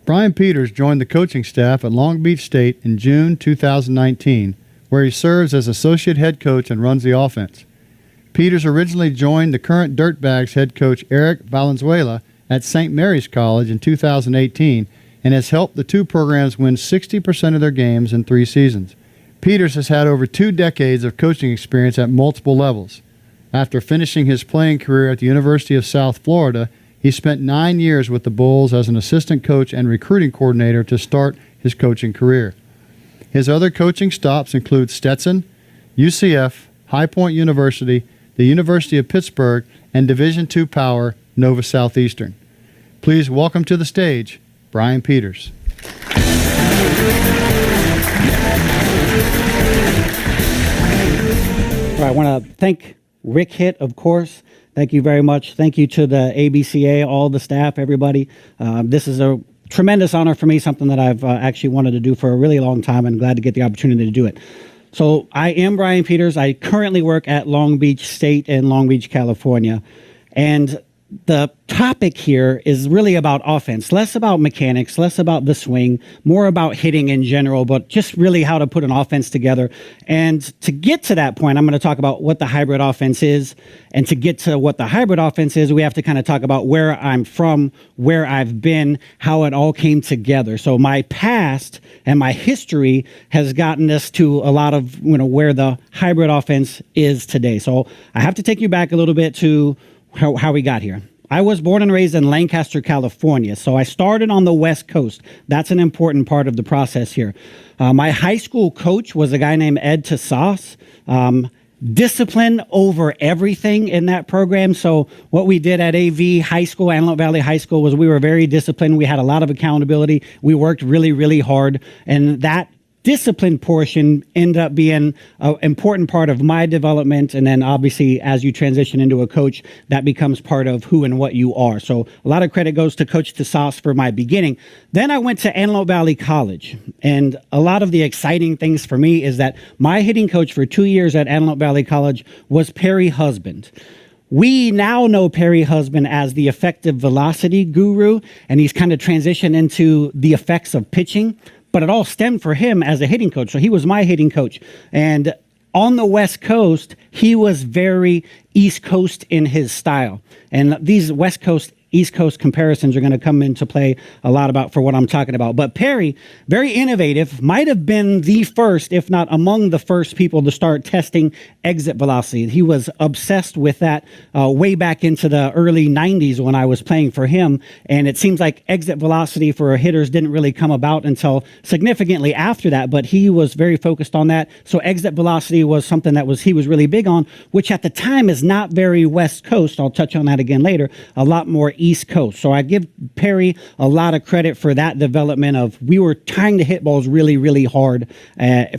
Bryan Peters joined the coaching staff at Long Beach State in June 2019, where he serves as associate head coach and runs the offense. Peters originally joined the current Dirtbags head coach Eric Valenzuela at St. Mary's College in 2018 and has helped the two programs win 60% of their games in 3 seasons. Peters has had over 2 decades of coaching experience at multiple levels. After finishing his playing career at the University of South Florida, he spent 9 years with the Bulls as an assistant coach and recruiting coordinator to start his coaching career. His other coaching stops include Stetson, UCF, High Point University, the University of Pittsburgh, and Division II power Nova Southeastern. Please welcome to the stage, Bryan Peters. All right, I want to thank Rick Hitt, of course. Thank you very much. Thank you to the ABCA, all the staff, everybody. This is a tremendous honor for me, something that I've actually wanted to do for a really long time, and glad to get the opportunity to do it. So I am Bryan Peters. I currently work at Long Beach State in Long Beach, California. And the topic here is really about offense, less about mechanics, less about the swing, more about hitting in general, but just really how to put an offense together. And to get to that point, I'm going to talk about what the hybrid offense is. And to get to what the hybrid offense is, we have to kind of talk about where I'm from, where I've been, how it all came together. So my past and my history has gotten us to a lot of, where the hybrid offense is today. So I have to take you back a little bit to how we got here. I was born and raised in Lancaster, California, so I started on the West Coast. That's an important part of the process here. My high school coach was a guy named Ed Tassas. Discipline over everything in that program. So what we did at AV High School, Antelope Valley High School, was we were very disciplined. We had a lot of accountability. We worked really, really hard, and that discipline portion ended up being an important part of my development. And then obviously as you transition into a coach, that becomes part of who and what you are. So a lot of credit goes to Coach Tassas for my beginning. Then I went to Antelope Valley College. And a lot of the exciting things for me is that my hitting coach for 2 years at Antelope Valley College was Perry Husband. We now know Perry Husband as the effective velocity guru, and he's kind of transitioned into the effects of pitching. But it all stemmed for him as a hitting coach. So he was my hitting coach. And on the West Coast, he was very East Coast in his style. And these West Coast, East Coast comparisons are going to come into play a lot about for what I'm talking about. But Perry, very innovative, might have been the first, if not among the first people to start testing exit velocity. He was obsessed with that way back into the early 90s when I was playing for him. And it seems like exit velocity for hitters didn't really come about until significantly after that, but he was very focused on that. So exit velocity was something that he was really big on, which at the time is not very West Coast. I'll touch on that again later. A lot more East Coast. So I give Perry a lot of credit for that development of we were trying to hit balls really, really hard.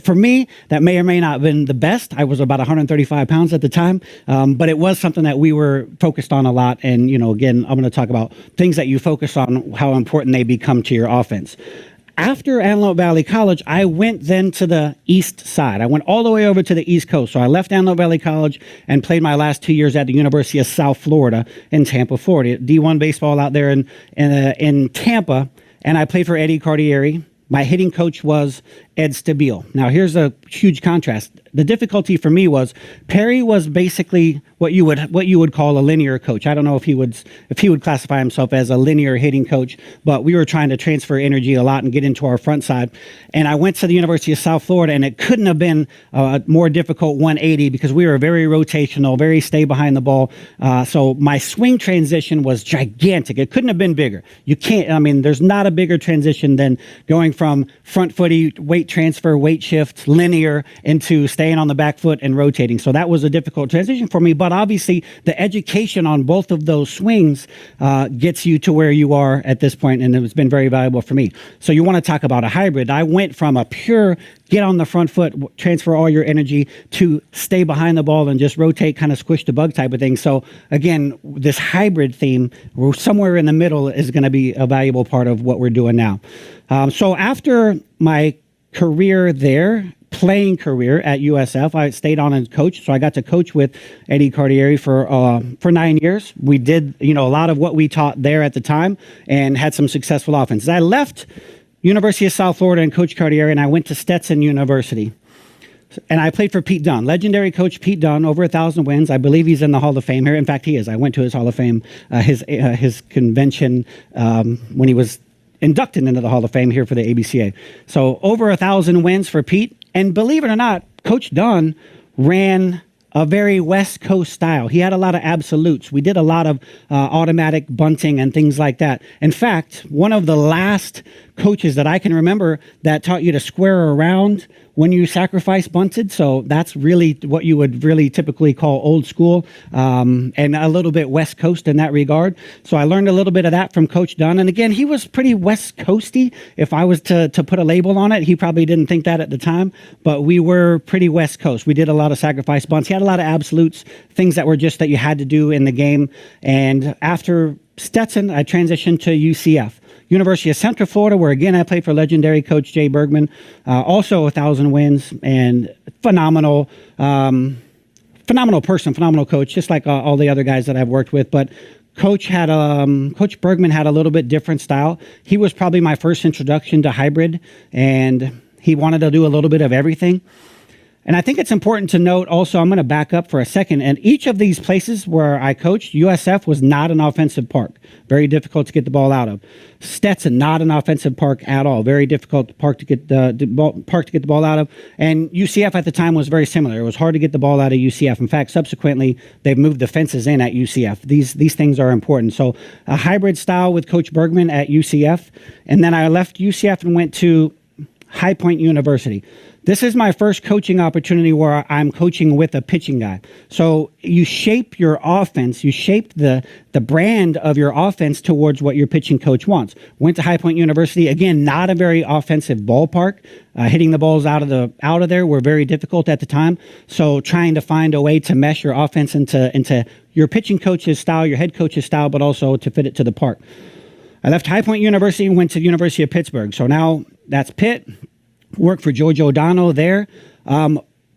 For me, that may or may not have been the best. I was about 135 pounds at the time, but it was something that we were focused on a lot. And, again, I'm going to talk about things that you focus on, how important they become to your offense. After Antelope Valley College, I went then to the east side. I went all the way over to the East Coast. So I left Antelope Valley College and played my last 2 years at the University of South Florida in Tampa, Florida. D1 baseball out there in Tampa. And I played for Eddie Cardieri. My hitting coach was Ed Stabile. Now, here's a huge contrast. The difficulty for me was Perry was basically what you would call a linear coach. I don't know if he would classify himself as a linear hitting coach, but we were trying to transfer energy a lot and get into our front side. And I went to the University of South Florida, and it couldn't have been a more difficult 180 because we were very rotational, very stay behind the ball. So my swing transition was gigantic. It couldn't have been bigger. There's not a bigger transition than going from front footy, weight transfer, weight shift, linear into staying on the back foot and rotating. So that was a difficult transition for me, but obviously the education on both of those swings gets you to where you are at this point, and it's been very valuable for me. So you want to talk about a hybrid. I went from a pure get on the front foot, transfer all your energy to stay behind the ball and just rotate, kind of squish the bug type of thing. So again, this hybrid theme, we're somewhere in the middle, is going to be a valuable part of what we're doing now. So after my career there, playing career at USF. I stayed on and coached, so I got to coach with Eddie Cardieri for 9 years. We did, a lot of what we taught there at the time and had some successful offenses. I left University of South Florida and Coach Cardieri, and I went to Stetson University. And I played for Pete Dunn, legendary coach Pete Dunn, over 1,000 wins. I believe he's in the Hall of Fame here. In fact, he is. I went to his Hall of Fame, his convention when he was inducted into the Hall of Fame here for the ABCA. So over 1,000 wins for Pete. And believe it or not, Coach Dunn ran a very West Coast style. He had a lot of absolutes. We did a lot of automatic bunting and things like that. In fact, one of the last coaches that I can remember that taught you to square around when you sacrifice bunted. So that's really what you would really typically call old school, and a little bit West Coast in that regard. So I learned a little bit of that from Coach Dunn. And again, he was pretty West Coasty. If I was to put a label on it, he probably didn't think that at the time, but we were pretty West Coast. We did a lot of sacrifice bunts. He had a lot of absolutes, things that were just that you had to do in the game. And after Stetson, I transitioned to UCF. University of Central Florida, where again I played for legendary coach Jay Bergman, also 1,000 wins, and phenomenal person, phenomenal coach, just like all the other guys that I've worked with. But Coach Bergman had a little bit different style. He was probably my first introduction to hybrid, and he wanted to do a little bit of everything. And I think it's important to note also, I'm going to back up for a second, and each of these places where I coached, USF was not an offensive park. Very difficult to get the ball out of. Stetson, not an offensive park at all. Very difficult park to get the ball out of. And UCF at the time was very similar. It was hard to get the ball out of UCF. In fact, subsequently, they've moved the fences in at UCF. These things are important. So a hybrid style with Coach Bergman at UCF. And then I left UCF and went to High Point University. This is my first coaching opportunity where I'm coaching with a pitching guy. So you shape your offense, you shape the brand of your offense towards what your pitching coach wants. Went to High Point University, again, not a very offensive ballpark. Hitting the balls out of there were very difficult at the time. So trying to find a way to mesh your offense into your pitching coach's style, your head coach's style, but also to fit it to the park. I left High Point University and went to the University of Pittsburgh. So now that's Pitt. Worked for George O'Donnell there.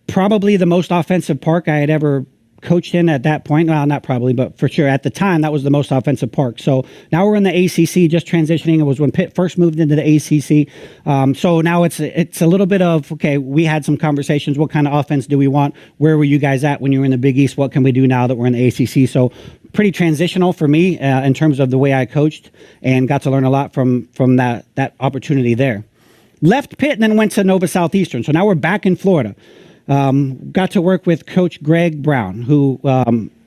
Probably the most offensive park I had ever coached in at that point. Well, not probably, but for sure at the time, that was the most offensive park. So now we're in the ACC, just transitioning. It was when Pitt first moved into the ACC. So now it's a little bit of, okay, we had some conversations. What kind of offense do we want? Where were you guys at when you were in the Big East? What can we do now that we're in the ACC? So pretty transitional for me in terms of the way I coached, and got to learn a lot from that opportunity there. Left Pitt and then went to Nova Southeastern. So now we're back in Florida. Got to work with Coach Greg Brown, who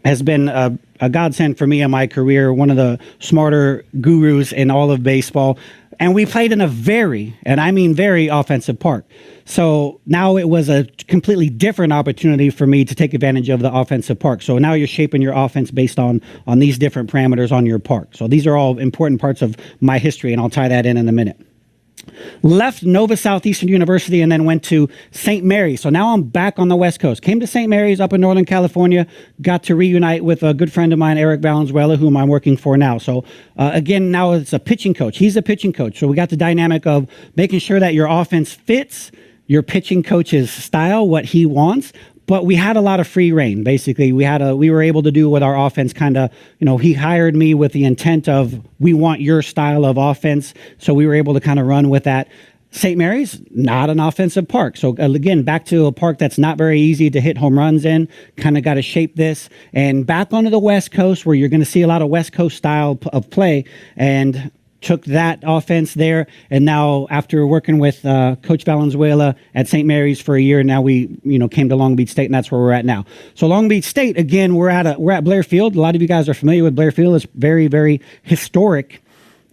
has been a godsend for me in my career, one of the smarter gurus in all of baseball. And we played in a very, and I mean very, offensive park. So now it was a completely different opportunity for me to take advantage of the offensive park. So now you're shaping your offense based on these different parameters on your park. So these are all important parts of my history, and I'll tie that in a minute. Left Nova Southeastern University and then went to St. Mary's. So now I'm back on the West Coast. Came to St. Mary's up in Northern California. Got to reunite with a good friend of mine, Eric Valenzuela, whom I'm working for now. So again, now it's a pitching coach. He's a pitching coach. So we got the dynamic of making sure that your offense fits your pitching coach's style, what he wants. But we had a lot of free reign. Basically, we were able to do with our offense kind of, he hired me with the intent of, we want your style of offense. So we were able to kind of run with that. St. Mary's, not an offensive park. So again, back to a park that's not very easy to hit home runs in, kind of got to shape this. And back onto the West Coast, where you're going to see a lot of West Coast style of play, and took that offense there. And now after working with Coach Valenzuela at St. Mary's for a year, now we came to Long Beach State, and that's where we're at now. So Long Beach State, again, we're at Blair Field. A lot of you guys are familiar with Blair Field. It's very, very historic,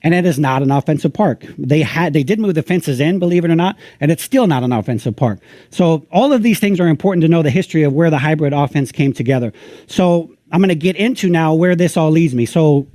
and it is not an offensive park. They did move the fences in, believe it or not, and it's still not an offensive park. So all of these things are important to know the history of where the hybrid offense came together. So I'm going to get into now where this all leads me. So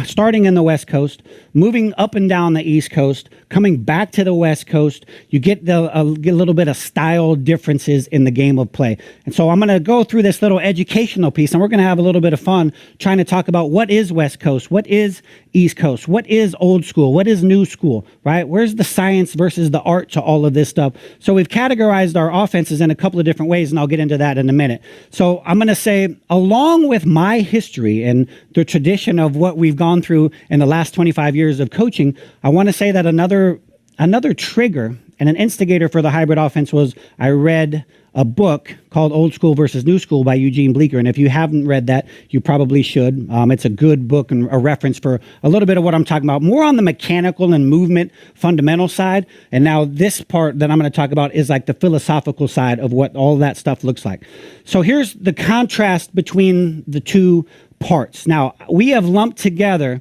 starting in the West Coast, moving up and down the East Coast, coming back to the West Coast, you get get a little bit of style differences in the game of play. And so I'm going to go through this little educational piece, and we're going to have a little bit of fun trying to talk about what is West Coast, what is East Coast, what is old school, what is new school, right? Where's the science versus the art to all of this stuff? So we've categorized our offenses in a couple of different ways, and I'll get into that in a minute. So I'm going to say, along with my history and the tradition of what we've gone through in the last 25 years of coaching, I want to say that another trigger and an instigator for the hybrid offense was I read a book called Old School versus New School by Eugene Bleecker. And if you haven't read that, you probably should. It's a good book and a reference for a little bit of what I'm talking about, more on the mechanical and movement fundamental side. And now this part that I'm going to talk about is like the philosophical side of what all that stuff looks like. So here's the contrast between the two parts. Now, we have lumped together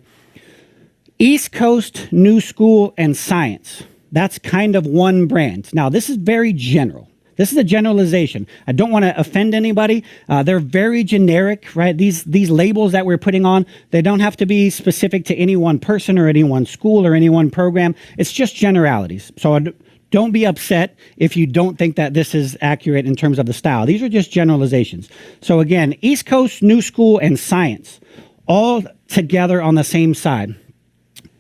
East Coast, New School, and Science. That's kind of one brand. Now, this is very general. This is a generalization. I don't want to offend anybody. They're very generic, right? These labels that we're putting on, they don't have to be specific to any one person or any one school or any one program. It's just generalities. So don't be upset if you don't think that this is accurate in terms of the style. These are just generalizations. So again, East Coast, New School, and Science, all together on the same side.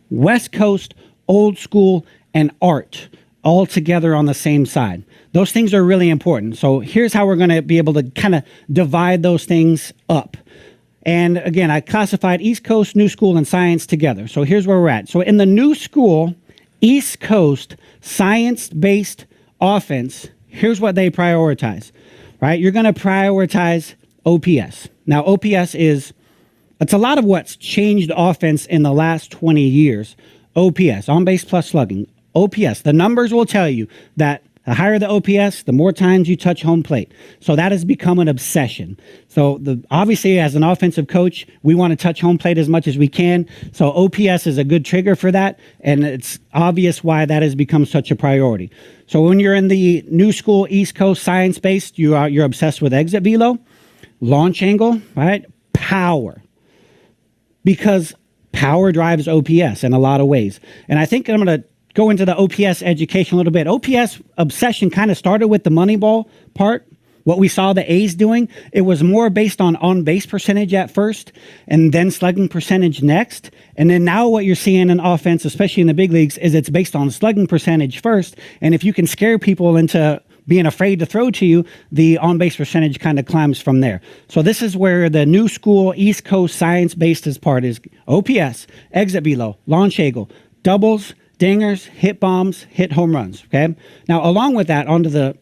West Coast, Old School, and Art, all together on the same side. Those things are really important. So here's how we're going to be able to kind of divide those things up. And again, I classified East Coast, New School, and Science together. So here's where we're at. So in the New School, East Coast, science-based offense, here's what they prioritize, right? You're going to prioritize OPS. Now, OPS it's a lot of what's changed offense in the last 20 years. OPS, on base plus slugging. OPS, the numbers will tell you that the higher the OPS, the more times you touch home plate. So that has become an obsession. So obviously, as an offensive coach, we want to touch home plate as much as we can. So OPS is a good trigger for that, and it's obvious why that has become such a priority. So when you're in the New School, East Coast, science-based, you're obsessed with exit velo, launch angle, right? Power. Because power drives OPS in a lot of ways. And I think I'm going to go into the OPS education a little bit. OPS obsession kind of started with the Moneyball part, what we saw the A's doing. It was more based on base percentage at first, and then slugging percentage next. And then now what you're seeing in offense, especially in the big leagues, is it's based on slugging percentage first. And if you can scare people into being afraid to throw to you, the on-base percentage kind of climbs from there. So this is where the New School, East Coast, science-based part is OPS, exit velo, launch angle, doubles, dingers, hit bombs, hit home runs, okay? Now, along with that,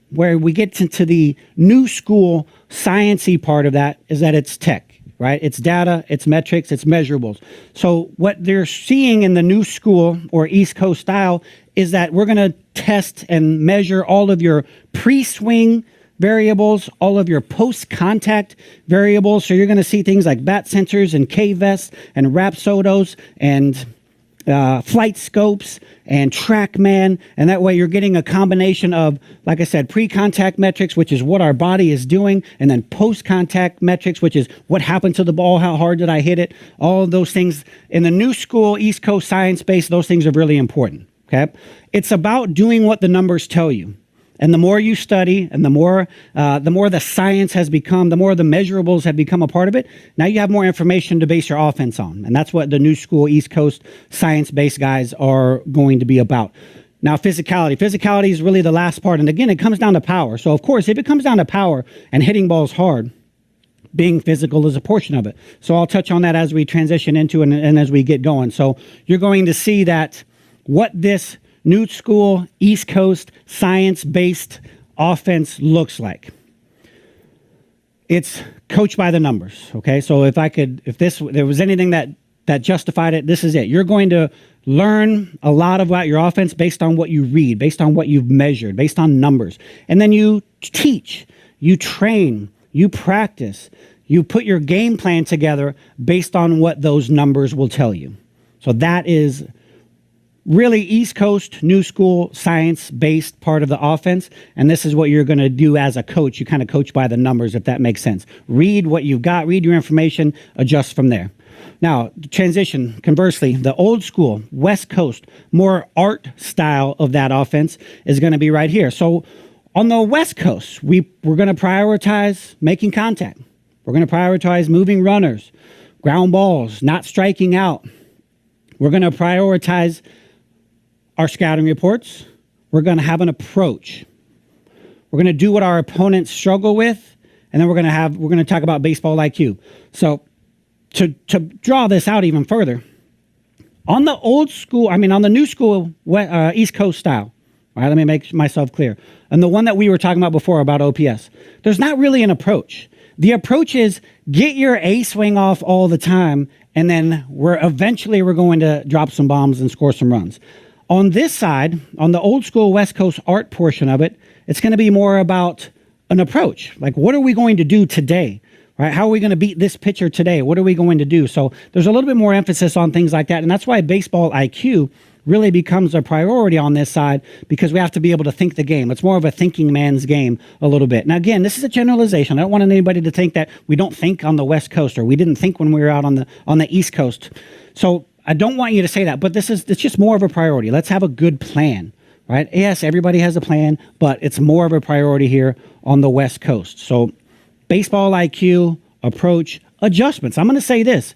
where we get into the New School science-y part of that is that it's tech, right? It's data, it's metrics, it's measurables. So what they're seeing in the New School or East Coast style is that we're going to test and measure all of your pre-swing variables, all of your post-contact variables. So you're going to see things like bat sensors and K-vests and Rapsodos and flight scopes and TrackMan, and that way you're getting a combination of, like I said, pre-contact metrics, which is what our body is doing, and then post-contact metrics, which is what happened to the ball, how hard did I hit it, all of those things. In the New School, East Coast science-based, those things are really important, okay? It's about doing what the numbers tell you. And the more you study and the more the science has become, the more the measurables have become a part of it, now you have more information to base your offense on. And that's what the New School, East Coast, science-based guys are going to be about. Now, physicality. Physicality is really the last part. And again, it comes down to power. So, of course, if it comes down to power and hitting balls hard, being physical is a portion of it. So I'll touch on that as we transition into it and as we get going. So you're going to see that what this New School, East Coast, science-based offense looks like. It's coached by the numbers, okay? So if there was anything that justified it, this is it. You're going to learn a lot about your offense based on what you read, based on what you've measured, based on numbers. And then you teach, you train, you practice, you put your game plan together based on what those numbers will tell you. So that is really East Coast, New School, science-based part of the offense, and this is what you're going to do as a coach. You kind of coach by the numbers, if that makes sense. Read what you've got, read your information, adjust from there. Now, transition, conversely, the old school, West Coast, more art style of that offense is going to be right here. So on the West Coast, we're going to prioritize making contact. We're going to prioritize moving runners, ground balls, not striking out. We're going to prioritize our scouting reports. We're going to have an approach. We're going to do what our opponents struggle with, and then we're going to talk about baseball IQ. So to draw this out even further, on the new school East Coast style, all right, let me make myself clear. And the one that we were talking about before about OPS, there's not really an approach. The approach is get your A swing off all the time, and then we're going to drop some bombs and score some runs. On this side, on the old school West Coast art portion of it, it's going to be more about an approach. Like, what are we going to do today? Right? How are we going to beat this pitcher today? What are we going to do? So there's a little bit more emphasis on things like that. And that's why baseball IQ really becomes a priority on this side, because we have to be able to think the game. It's more of a thinking man's game a little bit. Now, again, this is a generalization. I don't want anybody to think that we don't think on the West Coast, or we didn't think when we were out on the East Coast. So I don't want you to say that, but it's just more of a priority. Let's have a good plan, right? Yes, everybody has a plan, but it's more of a priority here on the West Coast. So baseball IQ, approach, adjustments. I'm going to say this.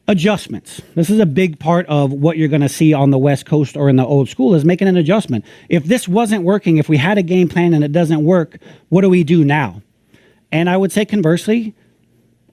Adjustments. This is a big part of what you're going to see on the West Coast or in the old school, is making an adjustment. If this wasn't working, if we had a game plan and it doesn't work, what do we do now? And I would say conversely,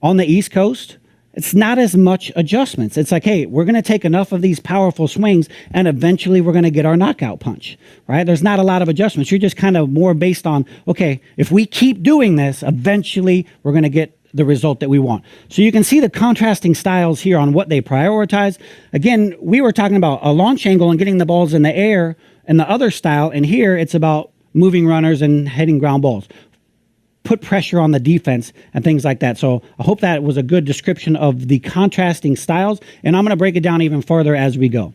on the East Coast, it's not as much adjustments. It's like, hey, we're going to take enough of these powerful swings and eventually we're going to get our knockout punch, right? There's not a lot of adjustments. You're just kind of more based on, okay, if we keep doing this, eventually we're going to get the result that we want. So you can see the contrasting styles here on what they prioritize. Again, we were talking about a launch angle and getting the balls in the air and the other style, and here it's about moving runners and hitting ground balls. Put pressure on the defense and things like that. So I hope that was a good description of the contrasting styles, and I'm going to break it down even further as we go,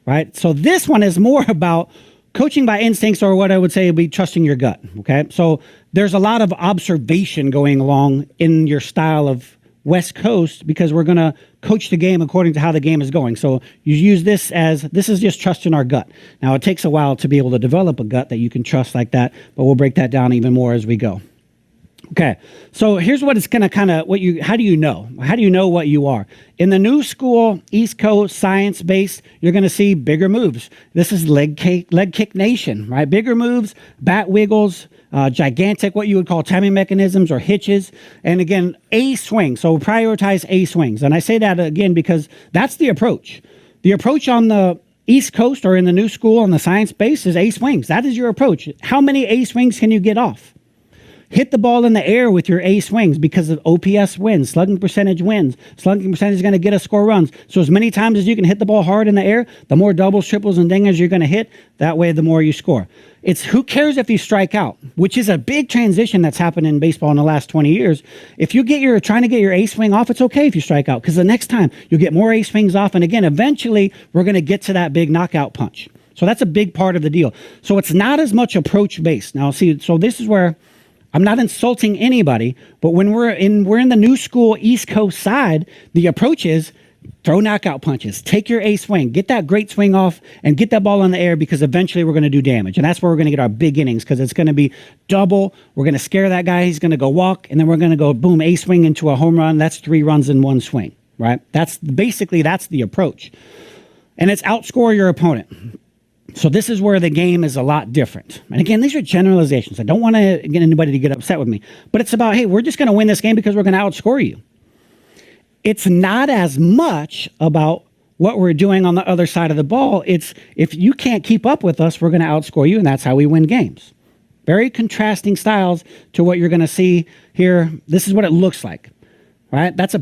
right? So this one is more about coaching by instincts, or what I would say would be trusting your gut, okay? So there's a lot of observation going along in your style of West Coast, because we're going to coach the game according to how the game is going. So you use this is just trusting our gut. Now, it takes a while to be able to develop a gut that you can trust like that, but we'll break that down even more as we go. Okay, so here's what it's going to how do you know? How do you know what you are? In the new school, East Coast, science-based, you're going to see bigger moves. This is leg kick nation, right? Bigger moves, bat wiggles, gigantic, what you would call timing mechanisms or hitches. And again, A swing. So prioritize A swings. And I say that again because that's the approach. The approach on the East Coast or in the new school on the science base is A swings. That is your approach. How many A swings can you get off? Hit the ball in the air with your A swings, because of OPS wins, slugging percentage wins. Slugging percentage is going to get us score runs. So as many times as you can hit the ball hard in the air, the more doubles, triples, and dingers you're going to hit. That way, the more you score. It's who cares if you strike out, which is a big transition that's happened in baseball in the last 20 years. If you're trying to get your A swing off, it's okay if you strike out, because the next time you'll get more A swings off. And again, eventually, we're going to get to that big knockout punch. So that's a big part of the deal. So it's not as much approach based. Now, see, so this is where I'm not insulting anybody, but when we're in the new school East Coast side, the approach is throw knockout punches, take your A swing, get that great swing off, and get that ball in the air, because eventually we're going to do damage. And that's where we're going to get our big innings, because it's going to be double. We're going to scare that guy. He's going to go walk, and then we're going to go boom, A swing into a home run. That's 3 runs in one swing, right? That's the approach. And it's outscore your opponent. So this is where the game is a lot different. And again, these are generalizations. I don't want to get anybody to get upset with me. But it's about, hey, we're just going to win this game because we're going to outscore you. It's not as much about what we're doing on the other side of the ball. It's if you can't keep up with us, we're going to outscore you, and that's how we win games. Very contrasting styles to what you're going to see here. This is what it looks like. Right? Those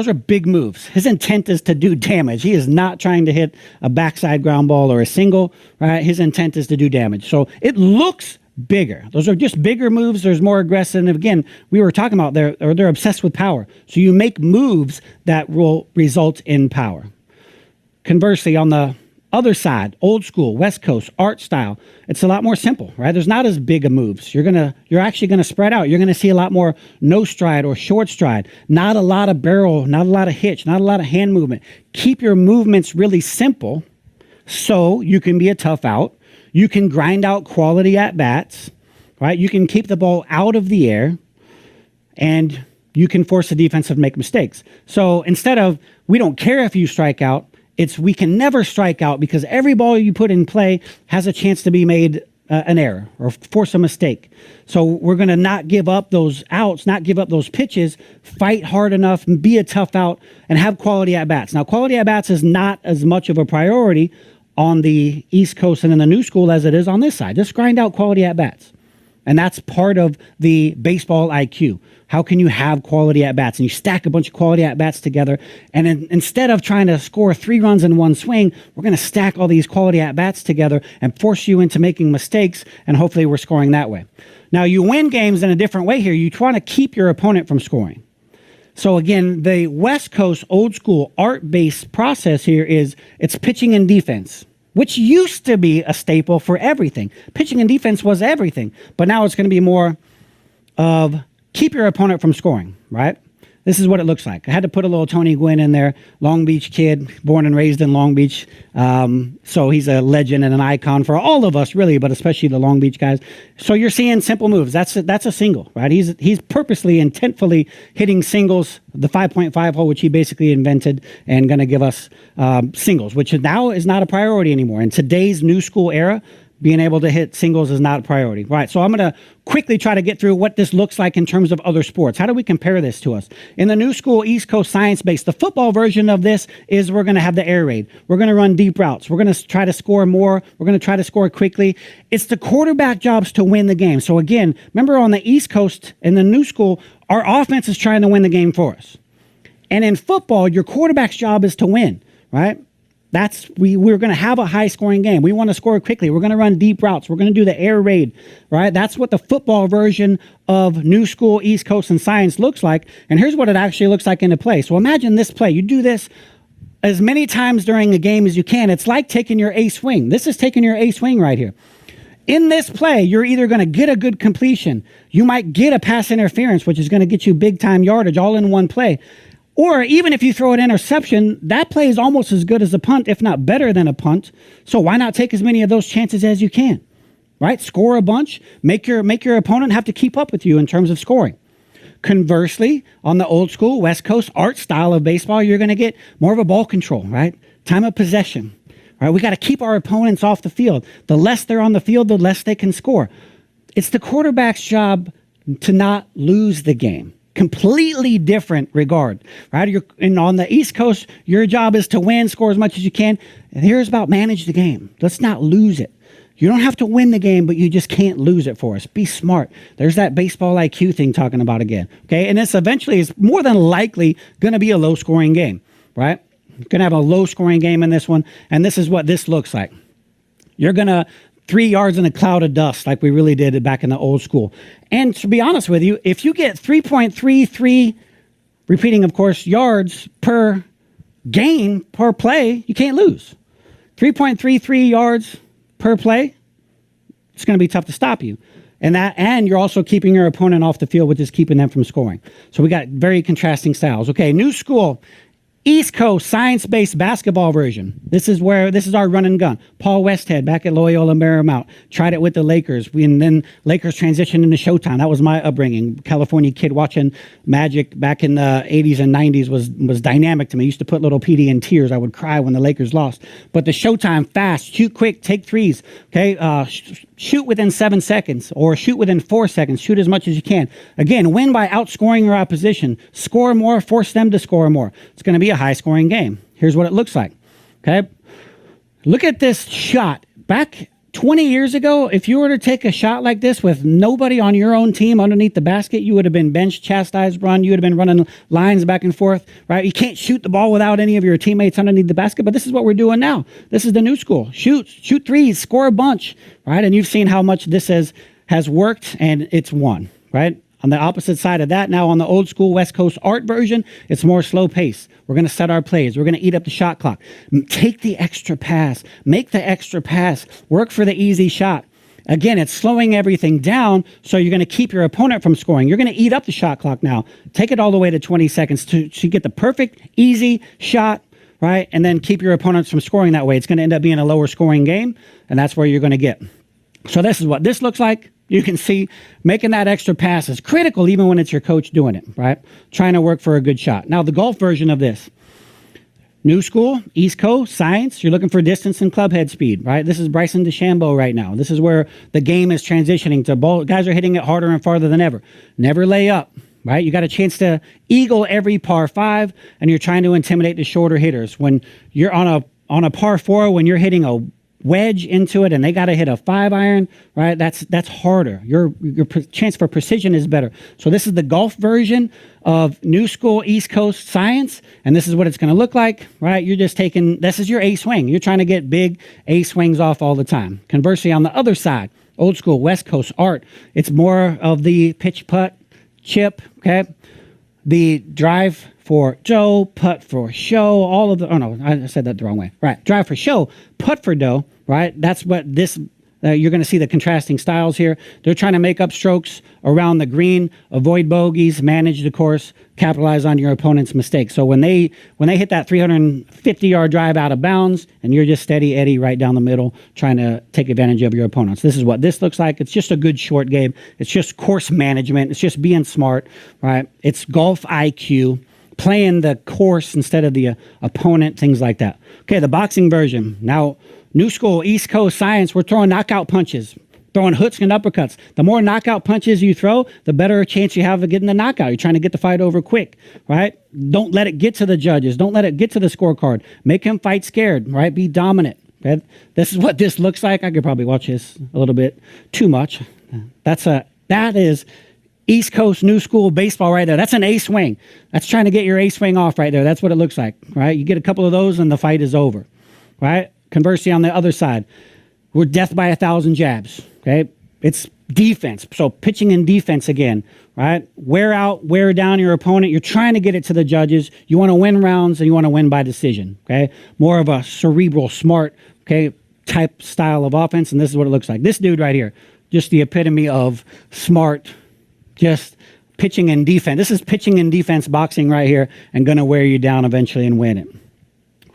are big moves. His intent is to do damage. He is not trying to hit a backside ground ball or a single, right? His intent is to do damage. So it looks bigger. Those are just bigger moves. There's more aggressive. And again, we were talking about they're obsessed with power. So you make moves that will result in power. Conversely, on the Other side, old school, West Coast, art style. It's a lot more simple, right? There's not as big of moves. You're actually gonna spread out. You're gonna see a lot more no stride or short stride. Not a lot of barrel, not a lot of hitch, not a lot of hand movement. Keep your movements really simple so you can be a tough out. You can grind out quality at bats, right? You can keep the ball out of the air, and you can force the defense to make mistakes. So instead of, we don't care if you strike out, it's we can never strike out because every ball you put in play has a chance to be made an error or force a mistake. So we're going to not give up those outs, not give up those pitches, fight hard enough, be a tough out, and have quality at-bats. Now, quality at-bats is not as much of a priority on the East Coast and in the new school as it is on this side. Just grind out quality at-bats. And that's part of the baseball IQ. How can you have quality at-bats? And you stack a bunch of quality at-bats together. And instead of trying to score 3 runs in one swing, we're going to stack all these quality at-bats together and force you into making mistakes. And hopefully we're scoring that way. Now, you win games in a different way here. You try to keep your opponent from scoring. So again, the West Coast old school art-based process here is it's pitching and defense, which used to be a staple for everything. Pitching and defense was everything, but now it's going to be more of keep your opponent from scoring, right? This is what it looks like. I had to put a little Tony Gwynn in there, Long Beach kid, born and raised in Long Beach. So he's a legend and an icon for all of us, really, but especially the Long Beach guys. So you're seeing simple moves. That's a single, right? He's purposely, intentfully hitting singles, the 5.5 hole, which he basically invented, and going to give us singles, which now is not a priority anymore. In today's new school era, being able to hit singles is not a priority. Right, so I'm going to quickly try to get through what this looks like in terms of other sports. How do we compare this to us? In the new school East Coast science-based, the football version of this is we're going to have the air raid. We're going to run deep routes. We're going to try to score more. We're going to try to score quickly. It's the quarterback jobs to win the game. So again, remember on the East Coast in the new school, our offense is trying to win the game for us. And in football, your quarterback's job is to win, right? We're going to have a high-scoring game. We want to score quickly. We're going to run deep routes. We're going to do the air raid, right? That's what the football version of new school, East Coast, and science looks like. And here's what it actually looks like in a play. So imagine this play. You do this as many times during a game as you can. It's like taking your ace swing. This is taking your ace swing right here. In this play, you're either going to get a good completion. You might get a pass interference, which is going to get you big-time yardage all in one play. Or even if you throw an interception, that play is almost as good as a punt, if not better than a punt. So why not take as many of those chances as you can, right? Score a bunch, make your opponent have to keep up with you in terms of scoring. Conversely, on the old school West Coast art style of baseball, you're going to get more of a ball control, right? Time of possession, right? We got to keep our opponents off the field. The less they're on the field, the less they can score. It's the quarterback's job to not lose the game. Completely different regard, right? And on the East Coast, your job is to win, score as much as you can. And here's about manage the game. Let's not lose it. You don't have to win the game, but you just can't lose it for us. Be smart. There's that baseball IQ thing talking about again, okay? And this eventually is more than likely going to be a low-scoring game, right? You're going to have a low-scoring game in this one, and this is what this looks like. You're going to 3 yards in a cloud of dust like we really did back in the old school. And to be honest with you, if you get 3.33, repeating, of course, yards per game, per play, you can't lose. 3.33 yards per play, it's going to be tough to stop you. And you're also keeping your opponent off the field, which is keeping them from scoring. So we got very contrasting styles. Okay, new school. East Coast science-based basketball version. This is our run and gun. Paul Westhead back at Loyola Marymount tried it with the Lakers. And then Lakers transitioned into Showtime. That was my upbringing. California kid watching Magic back in the 80s and 90s was dynamic to me. I used to put little PD in tears. I would cry when the Lakers lost. But the Showtime, fast, shoot quick, take threes. Okay, shoot within 7 seconds or shoot within 4 seconds. Shoot as much as you can. Again, win by outscoring your opposition. Score more, force them to score more. It's going to be a high-scoring game. Here's what it looks like. Okay, look at this shot. Back 20 years ago, if you were to take a shot like this with nobody on your own team underneath the basket, you would have been benched, chastised, run. You would have been running lines back and forth, right? You can't shoot the ball without any of your teammates underneath the basket, but this is what we're doing now. This is the new school. Shoot threes, score a bunch, right? And you've seen how much this has worked, and it's won, right? On the opposite side of that, now on the old school West Coast art version, it's more slow pace. We're going to set our plays. We're going to eat up the shot clock. Take the extra pass. Make the extra pass. Work for the easy shot. Again, it's slowing everything down, so you're going to keep your opponent from scoring. You're going to eat up the shot clock now. Take it all the way to 20 seconds to get the perfect, easy shot, right? And then keep your opponents from scoring that way. It's going to end up being a lower scoring game, and that's where you're going to get. So this is what this looks like. You can see making that extra pass is critical even when it's your coach doing it, right? Trying to work for a good shot. Now, the golf version of this. New school, East Coast, science, you're looking for distance and club head speed, right? This is Bryson DeChambeau right now. This is where the game is transitioning to ball. Guys are hitting it harder and farther than ever. Never lay up, right? You got a chance to eagle every par 5, and you're trying to intimidate the shorter hitters. When you're on a par 4, when you're hitting a wedge into it and they got to hit a 5-iron, right? That's harder. Your chance for precision is better. So this is the golf version of new school East Coast science, and this is what it's going to look like, right? You're just taking, this is your A swing. You're trying to get big A swings off all the time. Conversely, on the other side, old school West Coast art, it's more of the pitch, putt, chip, okay? The drive for Joe, putt for show, all of the, oh no, I said that the wrong way. Right, drive for show, putt for dough, right? That's what this, you're going to see the contrasting styles here. They're trying to make up strokes around the green, avoid bogeys, manage the course, capitalize on your opponent's mistakes. So when they hit that 350-yard drive out of bounds, and you're just steady Eddie right down the middle, trying to take advantage of your opponents. This is what this looks like. It's just a good short game. It's just course management. It's just being smart, right? It's golf IQ, playing the course instead of the opponent, things like that. Okay, the boxing version. Now, new school, East Coast science, we're throwing knockout punches, throwing hooks and uppercuts. The more knockout punches you throw, the better chance you have of getting the knockout. You're trying to get the fight over quick, right? Don't let it get to the judges. Don't let it get to the scorecard. Make him fight scared, right? Be dominant. Okay? This is what this looks like. I could probably watch this a little bit too much. That is East Coast new school baseball right there. That's an A swing. That's trying to get your A swing off right there. That's what it looks like, right? You get a couple of those and the fight is over, right? Conversely, on the other side, we're death by 1,000 jabs, okay? It's defense. So pitching and defense again, right? Wear down your opponent. You're trying to get it to the judges. You want to win rounds and you want to win by decision, okay? More of a cerebral, smart, okay, type style of offense, and this is what it looks like. This dude right here, just the epitome of smart, just pitching and defense. This is pitching and defense boxing right here, and going to wear you down eventually and win it.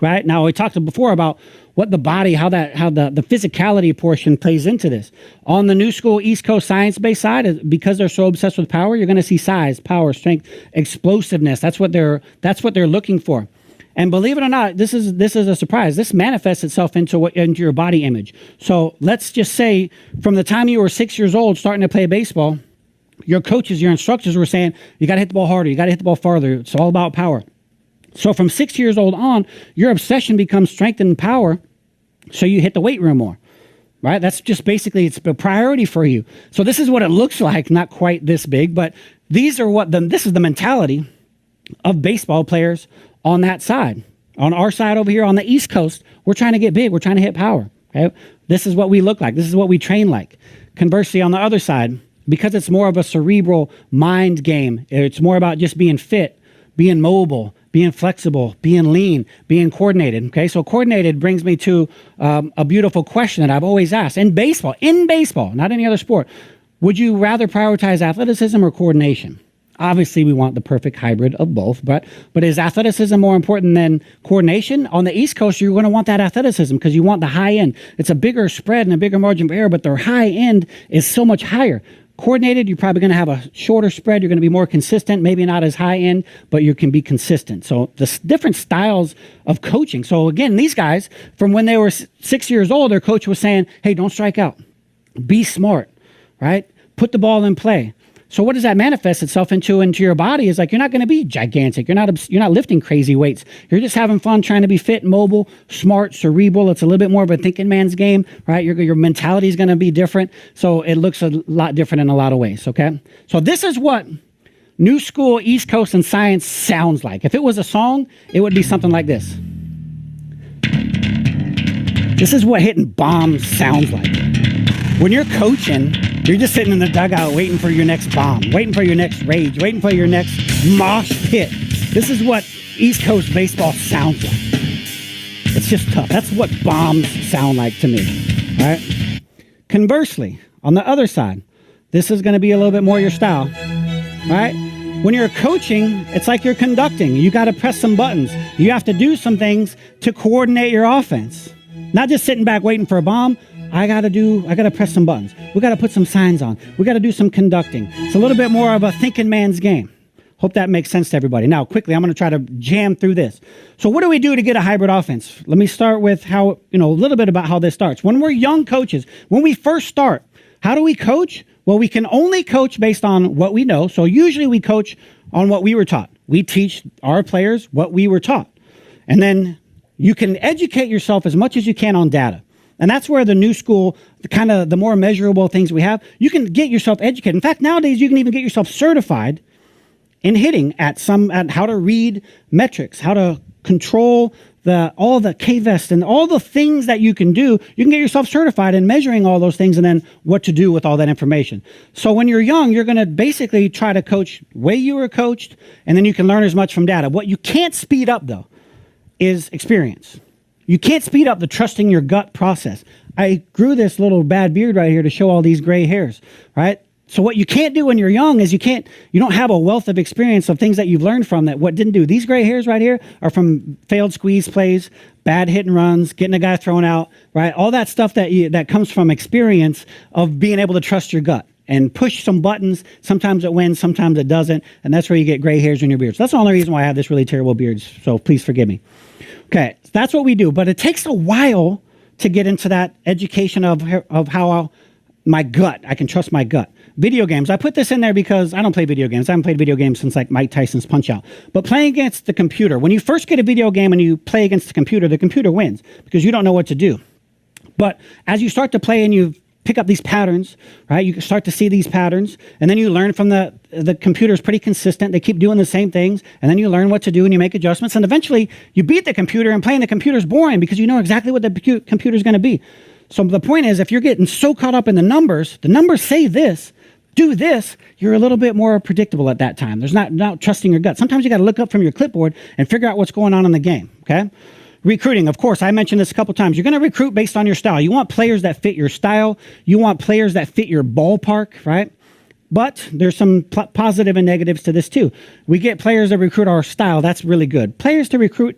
Right? Now, we talked before about what the body, how the physicality portion plays into this. On the new school East Coast science-based side, because they're so obsessed with power, you're going to see size, power, strength, explosiveness. That's what they're looking for. And believe it or not, this is a surprise. This manifests itself into your body image. So let's just say from the time you were 6 years old starting to play baseball, your coaches, your instructors were saying, you got to hit the ball harder, you got to hit the ball farther. It's all about power. So from 6 years old on, your obsession becomes strength and power, so you hit the weight room more, right? That's just basically, it's a priority for you. So this is what it looks like, not quite this big, but this is the mentality of baseball players on that side. On our side over here on the East Coast, we're trying to get big, we're trying to hit power, okay? This is what we look like, this is what we train like. Conversely, on the other side, because it's more of a cerebral mind game, it's more about just being fit, being mobile, being flexible, being lean, being coordinated. Okay, so coordinated brings me to a beautiful question that I've always asked. In baseball, not any other sport, would you rather prioritize athleticism or coordination? Obviously, we want the perfect hybrid of both, but is athleticism more important than coordination? On the East Coast, you're going to want that athleticism because you want the high end. It's a bigger spread and a bigger margin of error, but their high end is so much higher. Coordinated, you're probably going to have a shorter spread. You're going to be more consistent, maybe not as high end, but you can be consistent. So the different styles of coaching. So again, these guys, from when they were 6 years old, their coach was saying, hey, don't strike out. Be smart, right? Put the ball in play. So what does that manifest itself into your body is like, you're not going to be gigantic. You're not lifting crazy weights. You're just having fun trying to be fit, mobile, smart, cerebral. It's a little bit more of a thinking man's game, right? Your mentality is going to be different. So it looks a lot different in a lot of ways, okay? So this is what new school, East Coast, and science sounds like. If it was a song, it would be something like this. This is what hitting bombs sounds like. When you're coaching, You're just sitting in the dugout waiting for your next bomb, waiting for your next rage, waiting for your next mosh pit. This is what East Coast baseball sounds like. It's just tough. That's what bombs sound like to me, right? Conversely, on the other side, this is going to be a little bit more your style, right? When you're coaching, it's like you're conducting. You got to press some buttons. You have to do some things to coordinate your offense. Not just sitting back waiting for a bomb. I got to press some buttons. We got to put some signs on. We got to do some conducting. It's a little bit more of a thinking man's game. Hope that makes sense to everybody. Now, quickly, I'm going to try to jam through this. So what do we do to get a hybrid offense? Let me start with how, a little bit about how this starts. When we're young coaches, when we first start, how do we coach? Well, we can only coach based on what we know. So usually we coach on what we were taught. We teach our players what we were taught. And then you can educate yourself as much as you can on data. And that's where the new school, the more measurable things we have, you can get yourself educated. In fact, nowadays you can even get yourself certified in hitting at how to read metrics, how to control all the K-Vest and all the things that you can do. You can get yourself certified in measuring all those things and then what to do with all that information. So when you're young, you're going to basically try to coach the way you were coached, and then you can learn as much from data. What you can't speed up, though, is experience. You can't speed up the trusting your gut process. I grew this little bad beard right here to show all these gray hairs, right? So what you can't do when you're young is you don't have a wealth of experience of things that you've learned from that what didn't do. These gray hairs right here are from failed squeeze plays, bad hit and runs, getting a guy thrown out, right? All that stuff that comes from experience of being able to trust your gut and push some buttons. Sometimes it wins, sometimes it doesn't. And that's where you get gray hairs in your beard. So that's the only reason why I have this really terrible beard. So please forgive me. Okay, so that's what we do. But it takes a while to get into that education of how my gut, I can trust my gut. Video games, I put this in there because I don't play video games. I haven't played video games since like Mike Tyson's Punch-Out. But playing against the computer, when you first get a video game and you play against the computer wins because you don't know what to do. But as you start to play and you pick up these patterns, right? You can start to see these patterns, and then you learn from the computer's pretty consistent. They keep doing the same things, and then you learn what to do and you make adjustments, and eventually you beat the computer, and playing the computer's boring because you know exactly what the computer's going to be. So the point is, if you're getting so caught up in the numbers say this, do this, you're a little bit more predictable at that time. There's not trusting your gut. Sometimes you got to look up from your clipboard and figure out what's going on in the game, okay? Recruiting, of course, I mentioned this a couple times. You're going to recruit based on your style. You want players that fit your style. You want players that fit your ballpark, right? But there's some positive and negatives to this too. We get players that recruit our style. That's really good. Players to recruit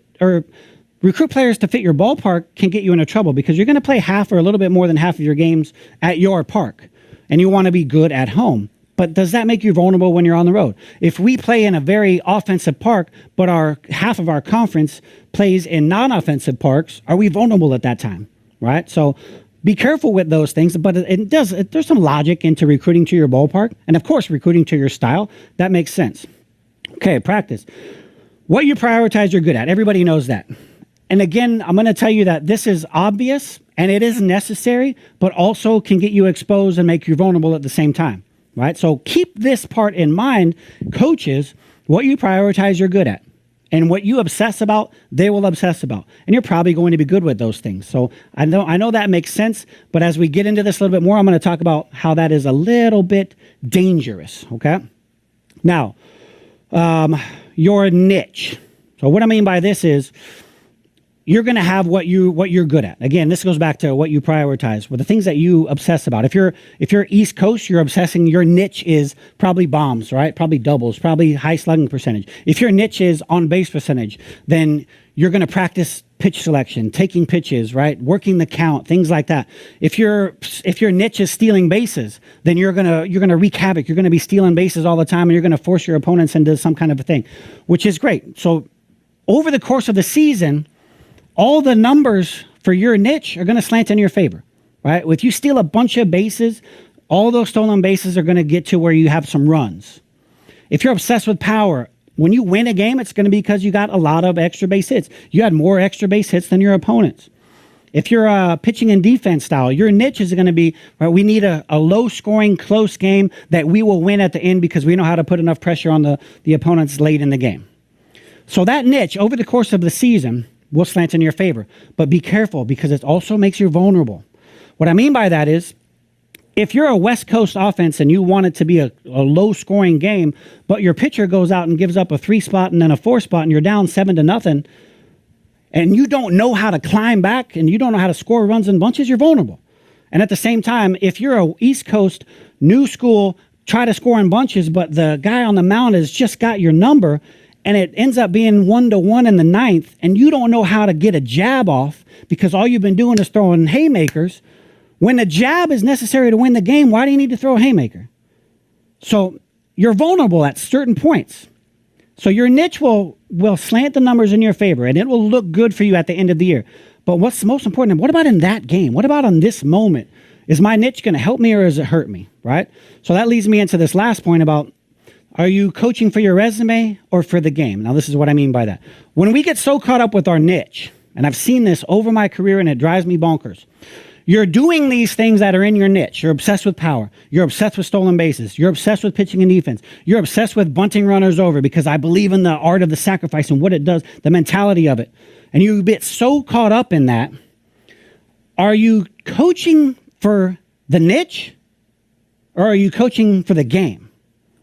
players to fit your ballpark can get you into trouble because you're going to play half or a little bit more than half of your games at your park, and you want to be good at home. But does that make you vulnerable when you're on the road? If we play in a very offensive park, but half of our conference plays in non-offensive parks, are we vulnerable at that time, right? So be careful with those things, but there's some logic into recruiting to your ballpark, and of course, recruiting to your style. That makes sense. Okay, practice. What you prioritize, you're good at. Everybody knows that. And again, I'm going to tell you that this is obvious and it is necessary, but also can get you exposed and make you vulnerable at the same time, right? So keep this part in mind, coaches. What you prioritize, you're good at. And what you obsess about, they will obsess about. And you're probably going to be good with those things. So I know that makes sense, but as we get into this a little bit more, I'm going to talk about how that is a little bit dangerous, okay? Now, your niche. So what I mean by this is you're going to have what you're good at. Again, this goes back to what you prioritize, with the things that you obsess about. If you're East Coast, you're obsessing. Your niche is probably bombs, right? Probably doubles, probably high slugging percentage. If your niche is on base percentage, then you're going to practice pitch selection, taking pitches, right? Working the count, things like that. If your niche is stealing bases, then you're gonna wreak havoc. You're going to be stealing bases all the time, and you're going to force your opponents into some kind of a thing, which is great. So over the course of the season, all the numbers for your niche are going to slant in your favor, right? If you steal a bunch of bases, all those stolen bases are going to get to where you have some runs. If you're obsessed with power, when you win a game, it's going to be because you got a lot of extra base hits. You had more extra base hits than your opponents. If you're pitching and defense style, your niche is going to be, right, we need a low-scoring, close game that we will win at the end because we know how to put enough pressure on the opponents late in the game. So that niche, over the course of the season, will slant in your favor. But be careful because it also makes you vulnerable. What I mean by that is if you're a West Coast offense and you want it to be a low-scoring game, but your pitcher goes out and gives up a 3-spot and then a 4-spot and you're down 7-0, and you don't know how to climb back and you don't know how to score runs in bunches, you're vulnerable. And at the same time, if you're a East Coast, new school, try to score in bunches, but the guy on the mound has just got your number, and it ends up being 1-1 in the ninth, and you don't know how to get a jab off because all you've been doing is throwing haymakers. When a jab is necessary to win the game, why do you need to throw a haymaker? So you're vulnerable at certain points. So your niche will slant the numbers in your favor, and it will look good for you at the end of the year. But what's most important, what about in that game? What about in this moment? Is my niche going to help me or does it hurt me, right? So that leads me into this last point about, are you coaching for your resume or for the game? Now, this is what I mean by that. When we get so caught up with our niche, and I've seen this over my career and it drives me bonkers, you're doing these things that are in your niche. You're obsessed with power. You're obsessed with stolen bases. You're obsessed with pitching and defense. You're obsessed with bunting runners over because I believe in the art of the sacrifice and what it does, the mentality of it. And you get so caught up in that. Are you coaching for the niche or are you coaching for the game?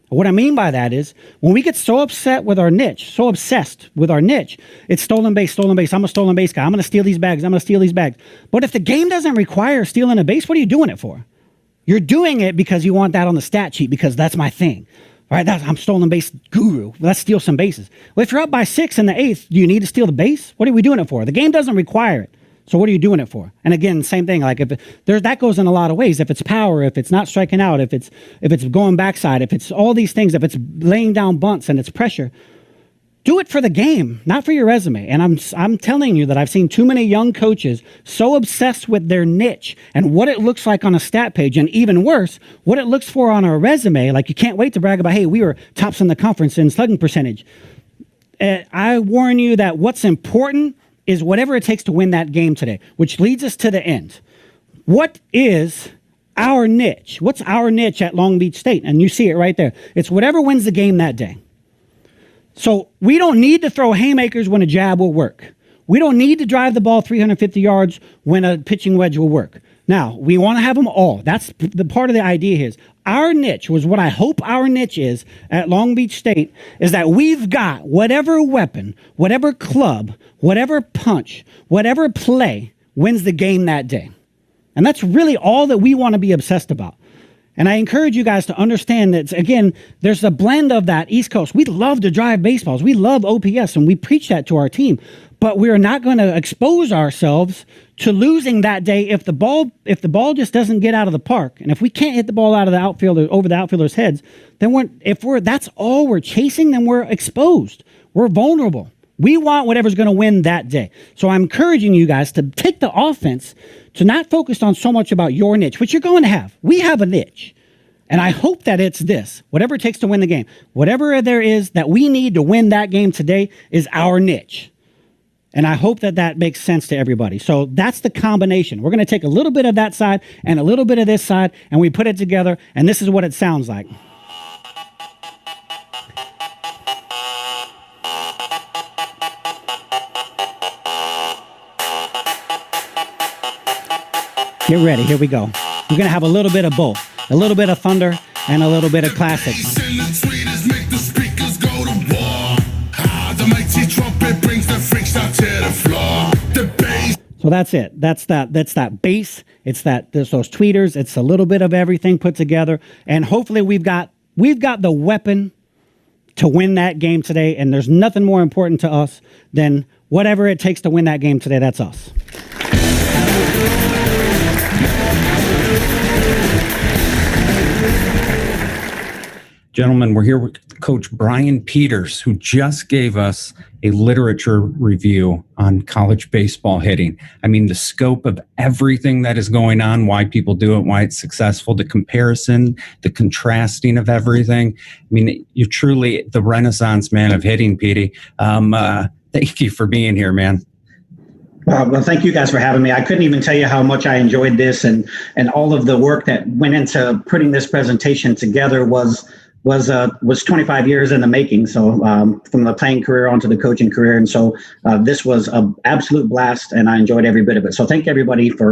What I mean by that is when we get so upset with our niche, so obsessed with our niche, it's stolen base, stolen base. I'm a stolen base guy. I'm going to steal these bags. I'm going to steal these bags. But if the game doesn't require stealing a base, what are you doing it for? You're doing it because you want that on the stat sheet because that's my thing. All right, I'm stolen base guru. Let's steal some bases. Well, if you're up by 6 in the 8th, do you need to steal the base? What are we doing it for? The game doesn't require it. So what are you doing it for? And again, same thing. Like that goes in a lot of ways. If it's power, if it's not striking out, if it's going backside, if it's all these things, if it's laying down bunts and it's pressure, do it for the game, not for your resume. And I'm telling you that I've seen too many young coaches so obsessed with their niche and what it looks like on a stat page, and even worse, what it looks for on a resume. Like you can't wait to brag about, hey, we were tops in the conference in slugging percentage. I warn you that what's important is whatever it takes to win that game today, which leads us to the end. What is our niche? What's our niche at Long Beach State? And you see it right there. It's whatever wins the game that day. So we don't need to throw haymakers when a jab will work. We don't need to drive the ball 350 yards when a pitching wedge will work. Now, we want to have them all. That's the part of the idea is our niche was what I hope our niche is at Long Beach State is that we've got whatever weapon, whatever club, whatever punch, whatever play wins the game that day. And that's really all that we want to be obsessed about. And I encourage you guys to understand that, again, there's a blend of that East Coast. We love to drive baseballs. We love OPS, and we preach that to our team. But we're not going to expose ourselves to losing that day if the ball just doesn't get out of the park. And if we can't hit the ball out of the outfielder over the outfielders' heads, then that's all we're chasing, then we're exposed. We're vulnerable. We want whatever's going to win that day. So I'm encouraging you guys to take the offense to not focus on so much about your niche, which you're going to have. We have a niche. And I hope that it's this, whatever it takes to win the game. Whatever there is that we need to win that game today is our niche. And I hope that makes sense to everybody. So that's the combination. We're going to take a little bit of that side and a little bit of this side, and we put it together, and this is what it sounds like. Get ready. Here we go. We're going to have a little bit of both. A little bit of thunder and a little bit of classics. So that's it. That's that bass. It's there's those tweeters. It's a little bit of everything put together. And hopefully we've got the weapon to win that game today. And there's nothing more important to us than whatever it takes to win that game today. That's us. Gentlemen, we're here with Coach Bryan Peters, who just gave us a literature review on college baseball hitting. I mean, the scope of everything that is going on, why people do it, why it's successful, the comparison, the contrasting of everything. I mean, you're truly the Renaissance man of hitting, Petey. Thank you for being here, man. Well, thank you guys for having me. I couldn't even tell you how much I enjoyed this, and all of the work that went into putting this presentation together was 25 years in the making. So from the playing career onto the coaching career. And so this was an absolute blast, and I enjoyed every bit of it. So thank everybody for